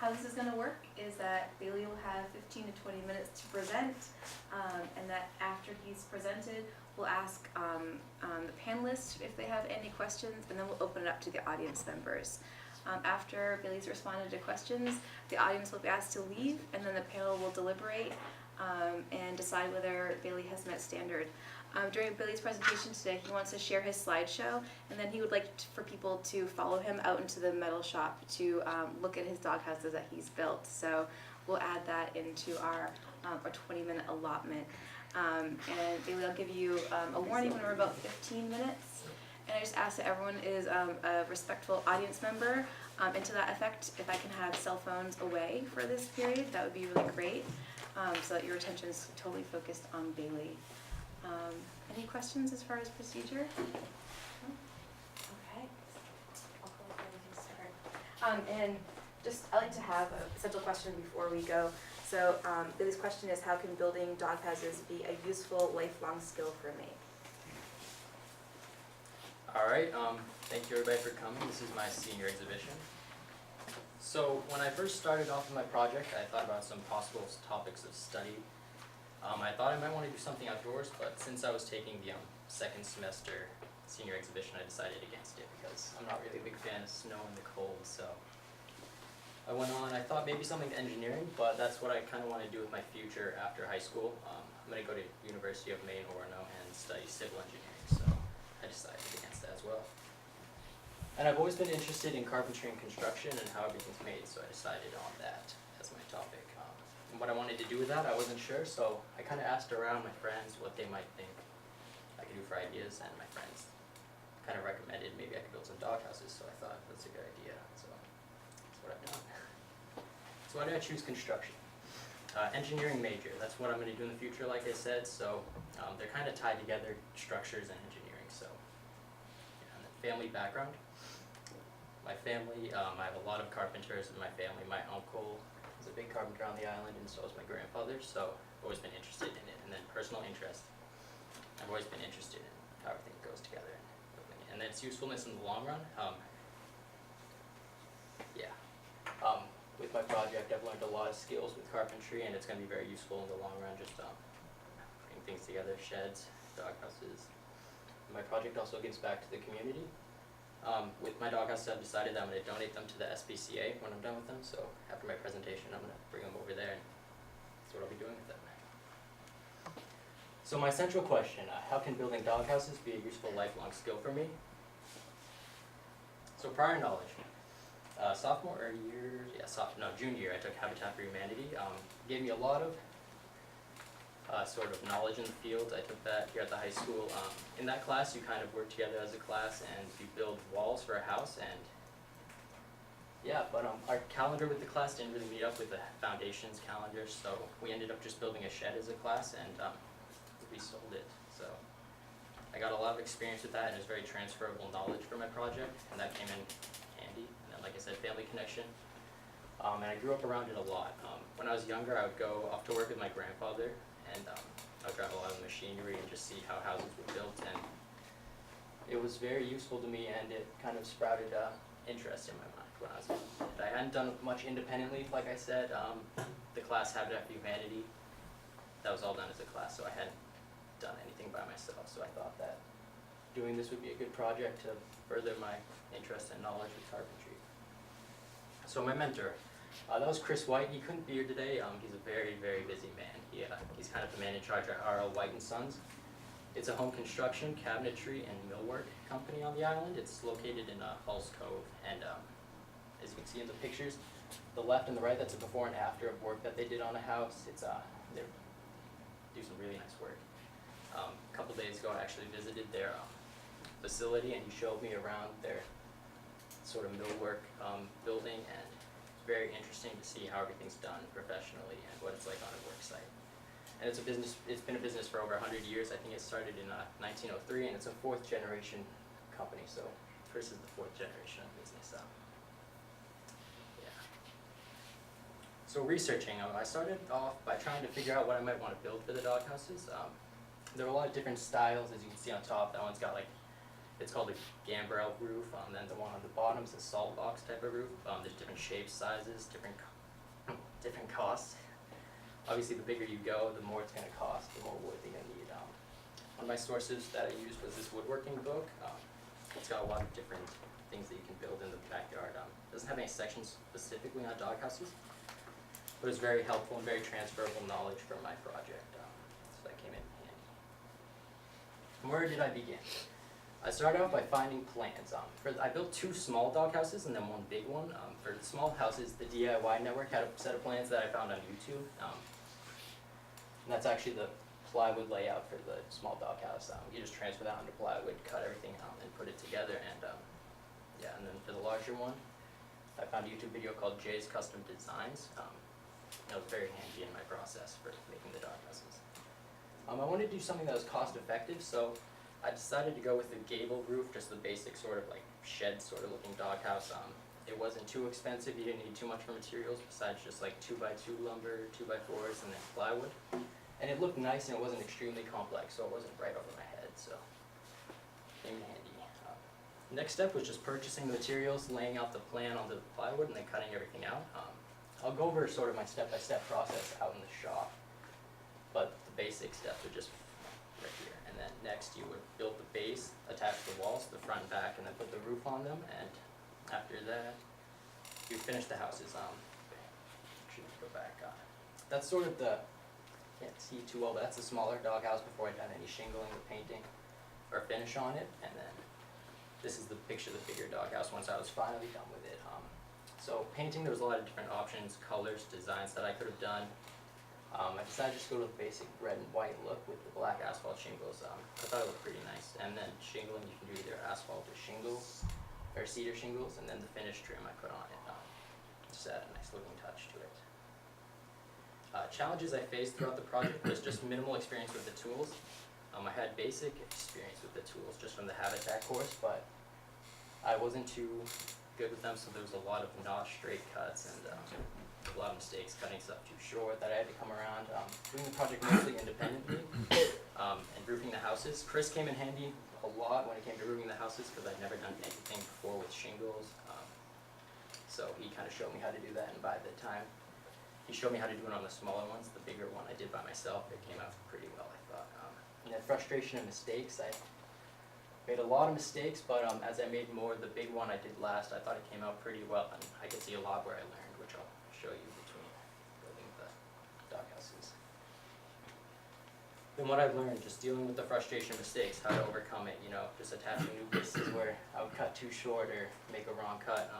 how this is going to work is that Bailey will have 15 to 20 minutes to present, and that after he's presented, we'll ask the panelists if they have any questions, and then we'll open it up to the audience members. After Bailey's responded to questions, the audience will be asked to leave, and then the panel will deliberate and decide whether Bailey has met standard. During Bailey's presentation today, he wants to share his slideshow, and then he would like for people to follow him out into the metal shop to look at his doghouses that he's built. So we'll add that into our 20-minute allotment. And Bailey, I'll give you a warning when we're about 15 minutes. And I just ask that everyone is a respectful audience member. And to that effect, if I can have cell phones away for this period, that would be really great, so that your attention is totally focused on Bailey. Any questions as far as procedure? Okay. I'll go ahead and start. And just, I like to have a central question before we go. So Bailey's question is, how can building doghouses be a useful lifelong skill for me? All right, thank you everybody for coming. This is my senior exhibition. So when I first started off with my project, I thought about some possible topics of study. I thought I might want to do something outdoors, but since I was taking the second semester senior exhibition, I decided against it because I'm not really a big fan of snow and the cold. So I went on, I thought maybe something to engineering, but that's what I kind of want to do with my future after high school. I'm going to go to University of Maine, Orono, and study civil engineering, so I decided against that as well. And I've always been interested in carpentry and construction and how everything's made, so I decided on that as my topic. And what I wanted to do with that, I wasn't sure, so I kind of asked around my friends what they might think I could do for ideas, and my friends kind of recommended maybe I could build some doghouses, so I thought that's a good idea, so that's what I've done. So why did I choose construction? Engineering major, that's what I'm going to do in the future, like I said, so they're kind of tied together, structures and engineering, so. Yeah, and then family background. My family, I have a lot of carpenters in my family. My uncle is a big carpenter on the island, and so is my grandfather, so I've always been interested in it. And then personal interest, I've always been interested in how everything goes together. And then its usefulness in the long run. With my project, I've learned a lot of skills with carpentry, and it's going to be very useful in the long run, just putting things together, sheds, doghouses. My project also gives back to the community. With my doghouses, I've decided that I'm going to donate them to the SPCA when I'm done with them, so after my presentation, I'm going to bring them over there, and that's what I'll be doing with them. So my central question, how can building doghouses be a useful lifelong skill for me? So prior knowledge. Junior year, I took Habitat for Humanity. Gave me a lot of sort of knowledge in the field. I took that here at the high school. In that class, you kind of work together as a class and you build walls for a house. And yeah, but our calendar with the class didn't really meet up with the foundations calendar, so we ended up just building a shed as a class, and we sold it. So I got a lot of experience with that, and it was very transferable knowledge for my project, and that came in handy. And then, like I said, family connection. And I grew up around it a lot. When I was younger, I would go off to work with my grandfather, and I would drive a lot of machinery and just see how houses were built. And it was very useful to me, and it kind of sprouted interest in my mind when I was young. I hadn't done much independently, like I said. The class Habitat for Humanity, that was all done as a class, so I hadn't done anything by myself. So I thought that doing this would be a good project to further my interest and knowledge with carpentry. So my mentor, that was Chris White. He couldn't be here today. He's a very, very busy man. He's kind of the man in charge of R.L. White & Sons. It's a home construction, cabinetry, and millwork company on the island. It's located in Hulls Cove, and as you can see in the pictures, the left and the right, that's a before and after of work that they did on a house. They do some really nice work. A couple days ago, I actually visited their facility, and he showed me around their sort of millwork building, and it's very interesting to see how everything's done professionally and what it's like on a work site. And it's a business. It's been a business for over 100 years. I think it started in 1903, and it's a fourth generation company. So Chris is the fourth generation of business. Yeah. So researching, I started off by trying to figure out what I might want to build for the doghouses. There were a lot of different styles, as you can see on top. That one's got like It's called a gambrel roof. Then the one on the bottom is a salt box type of roof. There's different shapes, sizes, different costs. Obviously, the bigger you go, the more it's going to cost, the more wood you're going to need. One of my sources that I used was this woodworking book. It's got a lot of different things that you can build in the backyard. It doesn't have any sections specifically on doghouses, but it's very helpful and very transferable knowledge from my project. So that came in handy. Where did I begin? I started out by finding plans. I built 2 small doghouses and then 1 big one. For the small houses, the DIY network had a set of plans that I found on YouTube. And that's actually the plywood layout for the small doghouse. You just transfer that onto plywood, cut everything out, and put it together. And yeah, and then for the larger one, I found a YouTube video called Jay's Custom Designs. That was very handy in my process for making the doghouses. I wanted to do something that was cost effective, so I decided to go with the gable roof, just the basic sort of like shed sort of looking doghouse. It wasn't too expensive, you didn't need too much for materials besides just like 2x2 lumber, 2x4s, and then plywood. And it looked nice and it wasn't extremely complex, so it wasn't right over my head, so came in handy. Next step was just purchasing the materials, laying out the plan on the plywood, and then cutting everything out. I'll go over sort of my step-by-step process out in the shop, but the basic steps are just right here. And then next you would build the base, attach the walls, the front and back, and then put the roof on them. And after that, you finish the houses. Should go back. That's sort of the, can't see too well, but that's a smaller doghouse before I'd done any shingling or painting or finish on it. And then this is the picture of the bigger doghouse once I was finally done with it. So painting, there was a lot of different options, colors, designs that I could have done. I decided to just go to the basic red and white look with the black asphalt shingles. I thought it looked pretty nice. And then shingling, you can do either asphalt or shingles, or cedar shingles, and then the finished trim I put on it. Just add a nice looking touch to it. Challenges I faced throughout the project was just minimal experience with the tools. I had basic experience with the tools just from the Habitat course, but I wasn't too good with them, so there was a lot of not straight cuts and a lot of mistakes, cutting stuff too short that I had to come around. Doing the project mostly independently and roofing the houses. Chris came in handy a lot when it came to roofing the houses because I'd never done anything before with shingles. So he kind of showed me how to do that, and by the time he showed me how to do it on the smaller ones, the bigger one I did by myself, it came out pretty well, I thought. And then frustration and mistakes. I made a lot of mistakes, but as I made more, the big one I did last, I thought it came out pretty well, and I could see a lot where I learned, which I'll show you between building the doghouses. Then what I've learned, just dealing with the frustration mistakes, how to overcome it, just attaching new pieces where I would cut too short or make a wrong cut.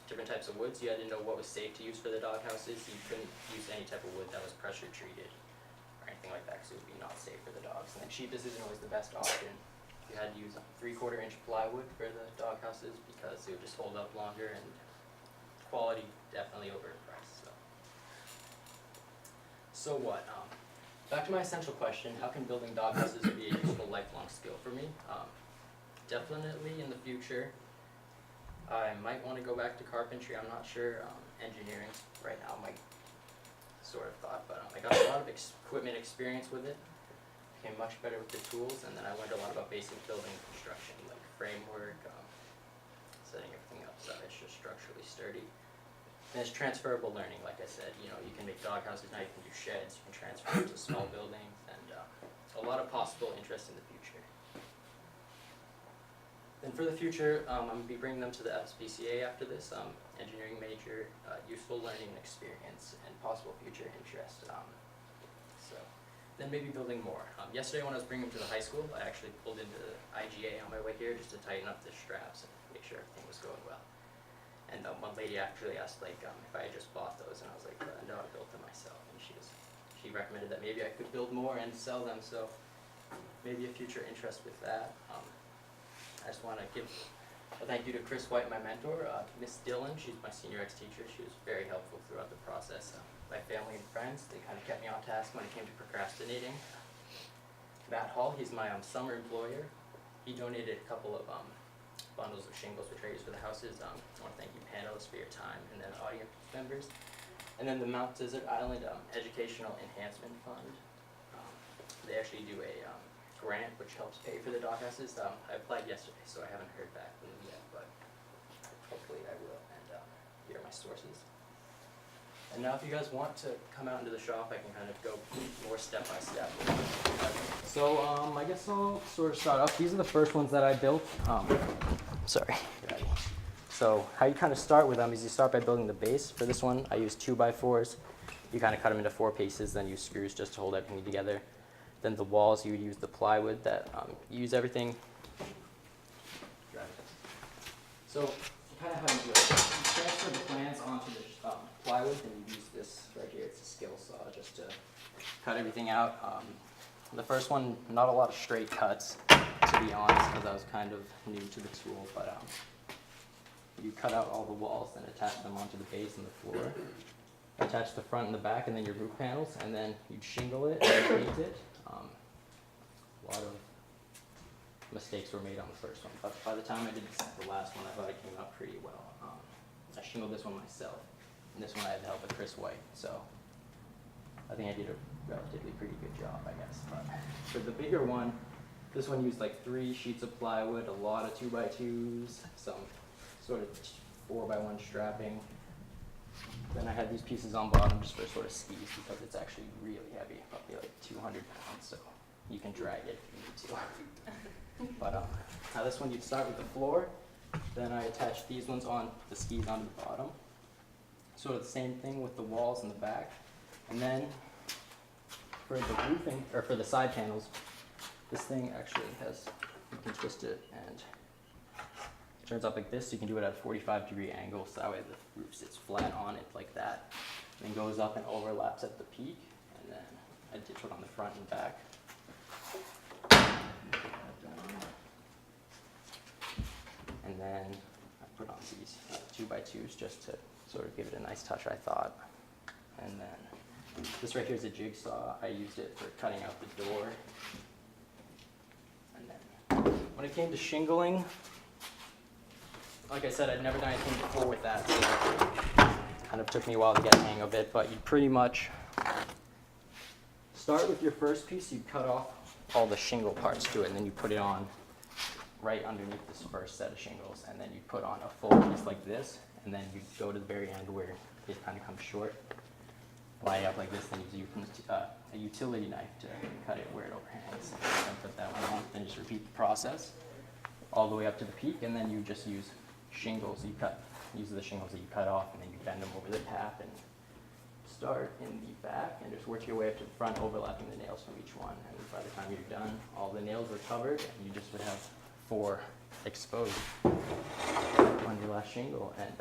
Different types of woods, you had to know what was safe to use for the doghouses. You couldn't use any type of wood that was pressure treated or anything like that because it would be not safe for the dogs. And then cheapest isn't always the best option. You had to use 3/4 inch plywood for the doghouses because it would just hold up longer, and quality definitely over price. So what? Back to my essential question: how can building doghouses be a useful lifelong skill for me? Definitely in the future, I might want to go back to carpentry. I'm not sure. Engineering right now, my sort of thought, but I got a lot of equipment experience with it. Became much better with the tools, and then I learned a lot about basic building construction, like framework, setting everything up so it's just structurally sturdy. And it's transferable learning, like I said. You can make doghouses now. You can do sheds. You can transfer it to small buildings, and a lot of possible interest in the future. Then for the future, I'm going to be bringing them to the SPCA after this, engineering major, useful learning and experience, and possible future interest. So then maybe building more. Yesterday when I was bringing them to the high school, I actually pulled into the IGA on my way here just to tighten up the straps and make sure everything was going well. And one lady actually asked if I had just bought those, and I was like, no, I built them myself. And she recommended that maybe I could build more and sell them, so maybe a future interest with that. I just want to give a thank you to Chris White, my mentor, Miss Dillon, she's my senior X teacher. She was very helpful throughout the process. My family and friends, they kind of kept me on task when it came to procrastinating. Matt Hall, he's my summer employer. He donated a couple of bundles of shingles which I use for the houses. I want to thank you panelists for your time, and then audience members. And then the Mount Desert Island Educational Enhancement Fund. They actually do a grant which helps pay for the dockhouses. I applied yesterday, so I haven't heard back from them yet, but hopefully I will, and here are my sources. And now if you guys want to come out into the shop, I can kind of go more step by step. So I guess I'll sort of start off. These are the first ones that I built. Sorry. So how you kind of start with them is you start by building the base. For this one, I use 2x4s. You kind of cut them into 4 pieces, then use screws just to hold everything together. Then the walls, you would use the plywood that you use everything. So kind of how you do it. You transfer the plans onto the plywood, then you use this right here. It's a skill saw just to cut everything out. The first one, not a lot of straight cuts, to be honest, because I was kind of new to the tool, but you cut out all the walls, then attach them onto the base and the floor. Attach the front and the back, and then your roof panels, and then you'd shingle it and paint it. A lot of mistakes were made on the first one, but by the time I did the last one, I thought it came out pretty well. I shingled this one myself, and this one I had the help of Chris White, so I think I did a relatively pretty good job, I guess. But for the bigger one, this one used like 3 sheets of plywood, a lot of 2x2s, some sort of 4x1 strapping. Then I had these pieces on bottom just for sort of skis because it's actually really heavy, probably like 200 pounds, so you can drag it if you need to. But now this one you'd start with the floor, then I attached these ones on the skis onto the bottom. Sort of the same thing with the walls in the back. And then for the roofing, or for the side panels, this thing actually has, you can twist it and it turns up like this. So you can do it at a 45-degree angle, so that way the roof sits flat on it like that. Then goes up and overlaps at the peak. And then I ditch it on the front and back. And then I put on these 2x2s just to sort of give it a nice touch, I thought. And then this right here is a jigsaw. I used it for cutting out the door. And then when it came to shingling, like I said, I'd never done anything before with that, so it kind of took me a while to get a hang of it, but you pretty much start with your first piece, you cut off all the shingle parts to it, and then you put it on right underneath this first set of shingles, and then you put on a full piece like this, and then you go to the very end where it kind of comes short, lie it up like this, then you use a utility knife to cut it where it overhangs, and put that one on, then just repeat the process all the way up to the peak, and then you just use shingles. Use the shingles that you cut off, and then you bend them over the tap and start in the back and just work your way up to the front, overlapping the nails from each one. And by the time you're done, all the nails are covered, and you just would have 4 exposed on your last shingle. And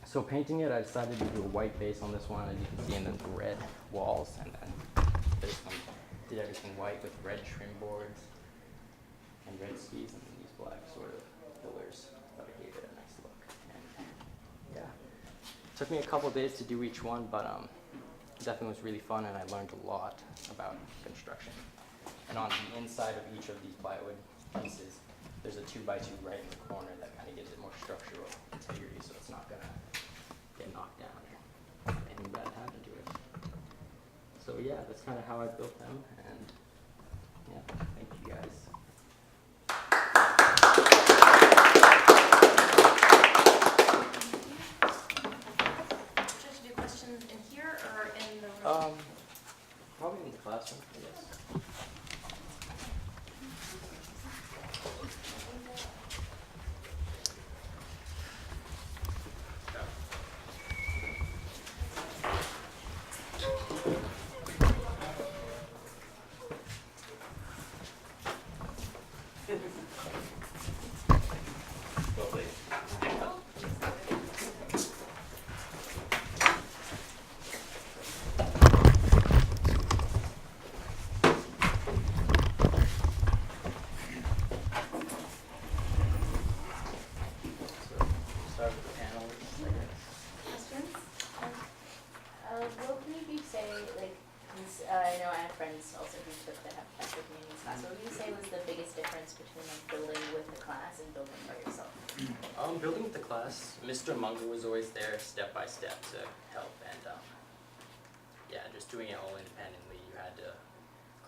so painting it, I decided to do a white base on this one, as you can see, and then the red walls, and then this one did everything white with red trim boards and red skis, and then these black sort of pillars. Thought it gave it a nice look. And yeah, it took me a couple days to do each one, but it definitely was really fun, and I learned a lot about construction. And on the inside of each of these plywood pieces, there's a 2x2 right in the corner that kind of gives it more structural integrity, so it's not gonna get knocked down or anything bad happen to it. So yeah, that's kind of how I built them, and yeah, thank you guys. Should you do questions in here or in the room? Probably in the classroom, I guess. Start with the panels, I guess. Questions? What would you say, like, 'cause, I know I have friends also who took the Habitat for Communities class, what would you say was the biggest difference between like building with the class and building by yourself? Building with the class, Mr. Munger was always there step by step to help, and yeah, just doing it all independently, you had to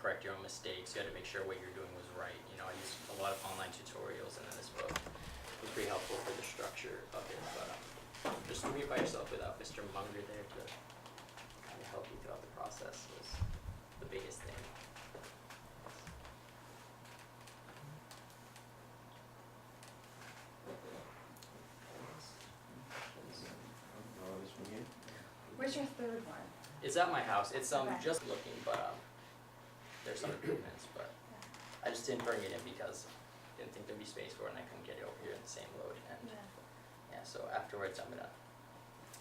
correct your own mistakes. You had to make sure what you're doing was right. You know, I used a lot of online tutorials, and then this book was pretty helpful for the structure of it. But just doing it by yourself without Mr. Munger there to kind of help you throughout the process was the biggest thing. Where's your third one? It's at my house. It's Okay. just looking, but there's some improvements, but I just didn't bring it in because I didn't think there'd be space for it, and I couldn't get it over here in the same load. And yeah, so afterwards I'm gonna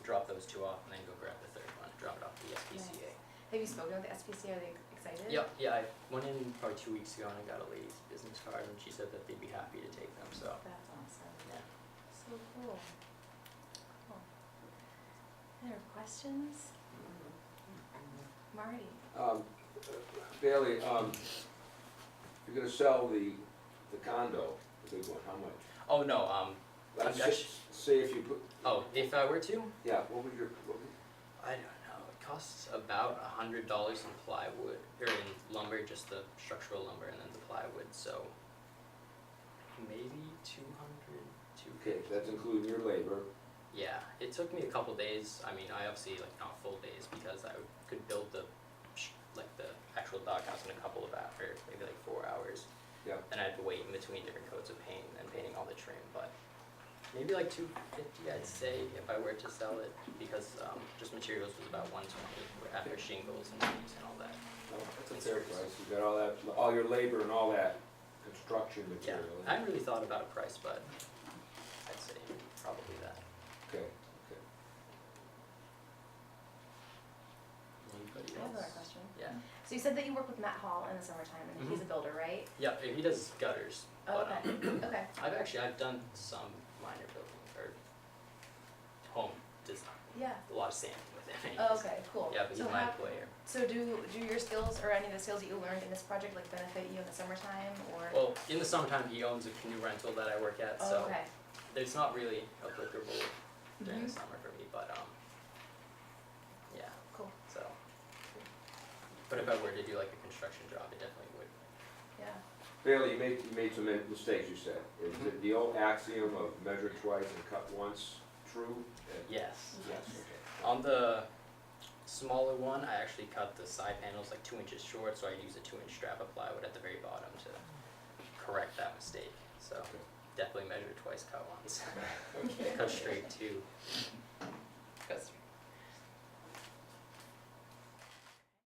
drop those two off and then go grab the third one, drop it off to the SPCA. Have you spoken with the SPCA? Are they excited? Yep, yeah, I went in probably 2 weeks ago and I got a lady's business card, and she said that they'd be happy to take them. So That's awesome. yeah. So cool. Cool. Any other questions? Marty? Bailey, you're gonna sell the condo, the big one, how much? Oh no, Like, I'm say- actually- Say if you put, oh, if I were to, yeah, what would I don't know. It costs about $100 in plywood, or in lumber, just the structural lumber and then the plywood. So maybe 200, okay, so that's including your labor, Yeah, it took me a couple days. I mean, I obviously not full days because I could build the the actual doghouse in a couple of hours, maybe 4 hours. yeah, Then I had to wait in between different coats of paint and painting all the trim, but maybe $250 I'd say if I were to sell it, because just materials was about $120 after shingles and paint and all that. no, that's a fair price, you got all that, all your labor and all that construction Yeah, material. I hadn't really thought about a price, but I'd say probably that. Okay, okay. Anybody I have another else? question. Yeah. So you said that you work with Matt Hall in the summertime, and he's a builder, right? Yeah, he does gutters. Oh, But, okay. Okay. I've done some minor building or home design, Yeah. a lot of sanding with him. Oh, okay. Cool. Yeah, but he's so my how- employer. So do your skills or any of the skills that you learned in this project benefit you in the summertime or? Well, in the summertime, he owns a canoe rental that I work at, Oh, so okay. it's not really applicable during the Mhm. summer for me, but yeah, Cool. so. But if I were to do a construction job, it definitely would. Yeah. Bailey, you made some mistakes, you said. Is it the old axiom of measure twice and cut once true? Yes. Yes, okay. On the smaller one, I actually cut the side panels 2 inches short, so I used a 2-inch strap of plywood at the very bottom to correct that mistake. So Okay. definitely measure twice, cut once. Okay. Cut straight too. Goes